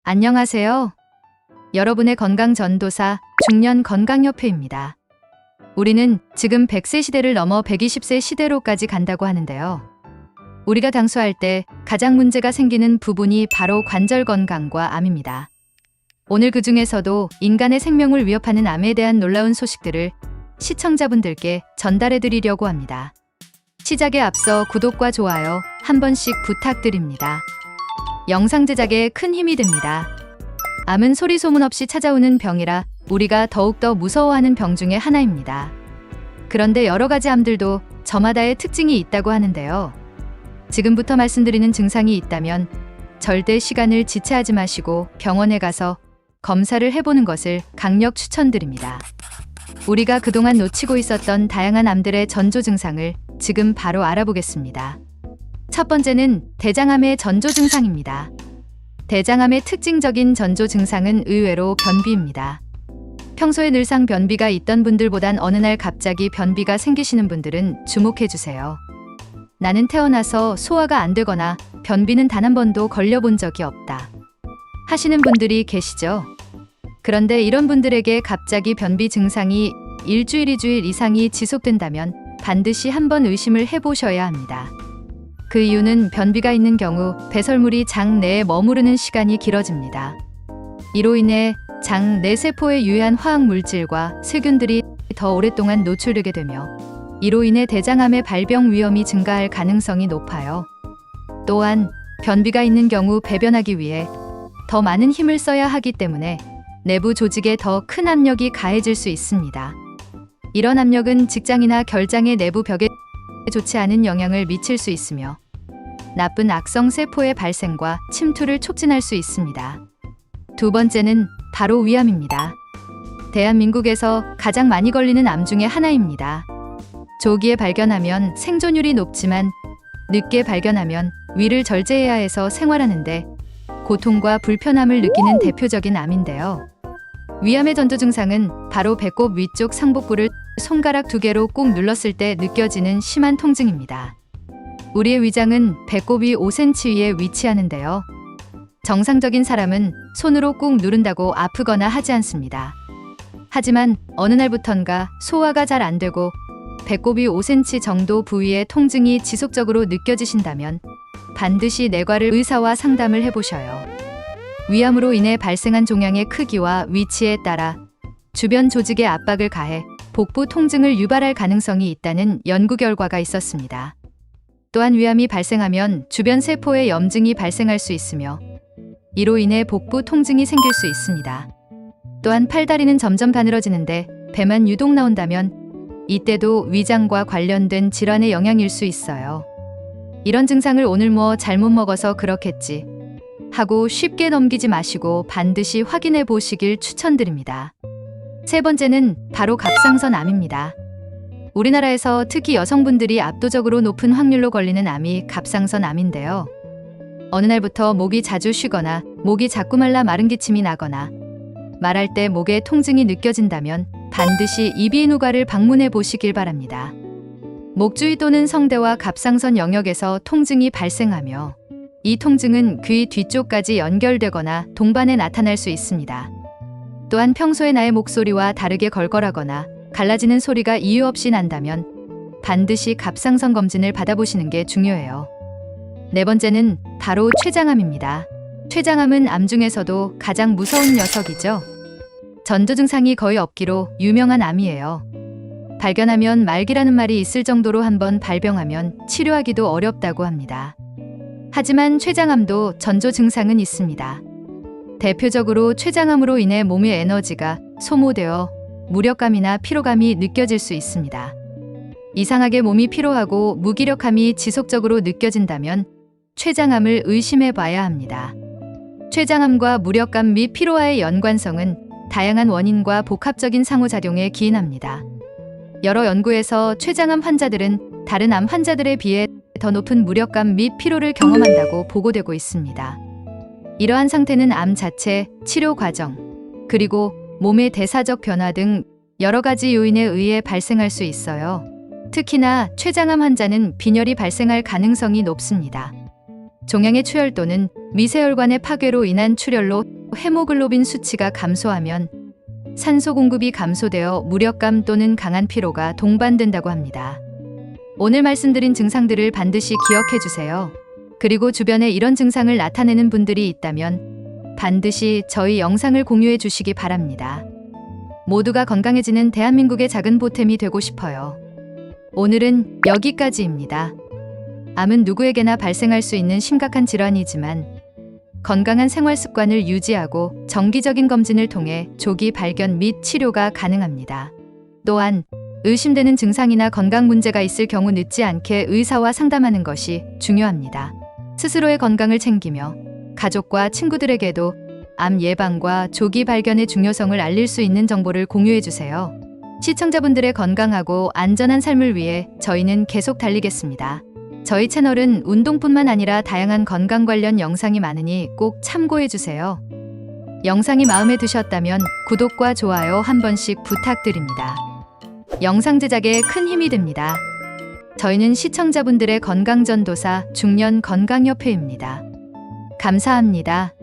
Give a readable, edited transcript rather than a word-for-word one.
안녕하세요. 여러분의 건강 전도사 중년건강협회입니다. 우리는 지금 100세 시대를 넘어 120세 시대로까지 간다고 하는데요. 우리가 당수할 때 가장 문제가 생기는 부분이 바로 관절 건강과 암입니다. 오늘 그 중에서도 인간의 생명을 위협하는 암에 대한 놀라운 소식들을 시청자분들께 전달해 드리려고 합니다. 시작에 앞서 구독과 좋아요 한 번씩 부탁드립니다. 영상 제작에 큰 힘이 됩니다. 암은 소리 소문 없이 찾아오는 병이라 우리가 더욱더 무서워하는 병 중에 하나입니다. 그런데 여러 가지 암들도 저마다의 특징이 있다고 하는데요. 지금부터 말씀드리는 증상이 있다면 절대 시간을 지체하지 마시고 병원에 가서 검사를 해보는 것을 강력 추천드립니다. 우리가 그동안 놓치고 있었던 다양한 암들의 전조 증상을 지금 바로 알아보겠습니다. 첫 번째는 대장암의 전조 증상입니다. 대장암의 특징적인 전조 증상은 의외로 변비입니다. 평소에 늘상 변비가 있던 분들보단 어느 날 갑자기 변비가 생기시는 분들은 주목해 주세요. 나는 태어나서 소화가 안 되거나 변비는 단 한 번도 걸려본 적이 없다 하시는 분들이 계시죠? 그런데 이런 분들에게 갑자기 변비 증상이 일주일, 2주일 이상이 지속된다면 반드시 한번 의심을 해보셔야 합니다. 그 이유는 변비가 있는 경우 배설물이 장 내에 머무르는 시간이 길어집니다. 이로 인해 장 내 세포에 유해한 화학 물질과 세균들이 더 오랫동안 노출되게 되며 이로 인해 대장암의 발병 위험이 증가할 가능성이 높아요. 또한 변비가 있는 경우 배변하기 위해 더 많은 힘을 써야 하기 때문에 내부 조직에 더 큰 압력이 가해질 수 있습니다. 이런 압력은 직장이나 결장의 내부 벽에 좋지 않은 영향을 미칠 수 있으며 나쁜 악성 세포의 발생과 침투를 촉진할 수 있습니다. 두 번째는 바로 위암입니다. 대한민국에서 가장 많이 걸리는 암 중에 하나입니다. 조기에 발견하면 생존율이 높지만 늦게 발견하면 위를 절제해야 해서 생활하는데 고통과 불편함을 느끼는 대표적인 암인데요. 위암의 전조 증상은 바로 배꼽 위쪽 상복부를 손가락 2개로 꾹 눌렀을 때 느껴지는 심한 통증입니다. 우리의 위장은 배꼽 위 5cm 위에 위치하는데요. 정상적인 사람은 손으로 꾹 누른다고 아프거나 하지 않습니다. 하지만 어느 날부턴가 소화가 잘 안 되고 배꼽이 5cm 정도 부위의 통증이 지속적으로 느껴지신다면 반드시 내과를 의사와 상담을 해보셔요. 위암으로 인해 발생한 종양의 크기와 위치에 따라 주변 조직에 압박을 가해 복부 통증을 유발할 가능성이 있다는 연구 결과가 있었습니다. 또한 위암이 발생하면 주변 세포에 염증이 발생할 수 있으며 이로 인해 복부 통증이 생길 수 있습니다. 또한 팔다리는 점점 가늘어지는데 배만 유독 나온다면 이때도 위장과 관련된 질환의 영향일 수 있어요. 이런 증상을 오늘 뭐 잘못 먹어서 그렇겠지 하고 쉽게 넘기지 마시고 반드시 확인해 보시길 추천드립니다. 세 번째는 바로 갑상선 암입니다. 우리나라에서 특히 여성분들이 압도적으로 높은 확률로 걸리는 암이 갑상선 암인데요. 어느 날부터 목이 자주 쉬거나 목이 자꾸 말라 마른 기침이 나거나 말할 때 목에 통증이 느껴진다면 반드시 이비인후과를 방문해 보시길 바랍니다. 목 주위 또는 성대와 갑상선 영역에서 통증이 발생하며 이 통증은 귀 뒤쪽까지 연결되거나 동반해 나타날 수 있습니다. 또한 평소에 나의 목소리와 다르게 걸걸하거나 갈라지는 소리가 이유 없이 난다면 반드시 갑상선 검진을 받아보시는 게 중요해요. 네 번째는 바로 췌장암입니다. 췌장암은 암 중에서도 가장 무서운 녀석이죠. 전조 증상이 거의 없기로 유명한 암이에요. 발견하면 말기라는 말이 있을 정도로 한번 발병하면 치료하기도 어렵다고 합니다. 하지만 췌장암도 전조 증상은 있습니다. 대표적으로 췌장암으로 인해 몸의 에너지가 소모되어 무력감이나 피로감이 느껴질 수 있습니다. 이상하게 몸이 피로하고 무기력함이 지속적으로 느껴진다면 췌장암을 의심해 봐야 합니다. 췌장암과 무력감 및 피로와의 연관성은 다양한 원인과 복합적인 상호작용에 기인합니다. 여러 연구에서 췌장암 환자들은 다른 암 환자들에 비해 더 높은 무력감 및 피로를 경험한다고 보고되고 있습니다. 이러한 상태는 암 자체, 치료 과정, 그리고 몸의 대사적 변화 등 여러 가지 요인에 의해 발생할 수 있어요. 특히나 췌장암 환자는 빈혈이 발생할 가능성이 높습니다. 종양의 출혈 또는 미세혈관의 파괴로 인한 출혈로 헤모글로빈 수치가 감소하면 산소 공급이 감소되어 무력감 또는 강한 피로가 동반된다고 합니다. 오늘 말씀드린 증상들을 반드시 기억해 주세요. 그리고 주변에 이런 증상을 나타내는 분들이 있다면 반드시 저희 영상을 공유해 주시기 바랍니다. 모두가 건강해지는 대한민국의 작은 보탬이 되고 싶어요. 오늘은 여기까지입니다. 암은 누구에게나 발생할 수 있는 심각한 질환이지만 건강한 생활 습관을 유지하고 정기적인 검진을 통해 조기 발견 및 치료가 가능합니다. 또한 의심되는 증상이나 건강 문제가 있을 경우 늦지 않게 의사와 상담하는 것이 중요합니다. 스스로의 건강을 챙기며 가족과 친구들에게도 암 예방과 조기 발견의 중요성을 알릴 수 있는 정보를 공유해 주세요. 시청자분들의 건강하고 안전한 삶을 위해 저희는 계속 달리겠습니다. 저희 채널은 운동뿐만 아니라 다양한 건강 관련 영상이 많으니 꼭 참고해 주세요. 영상이 마음에 드셨다면 구독과 좋아요 한 번씩 부탁드립니다. 영상 제작에 큰 힘이 됩니다. 저희는 시청자분들의 건강전도사 중년건강협회입니다. 감사합니다.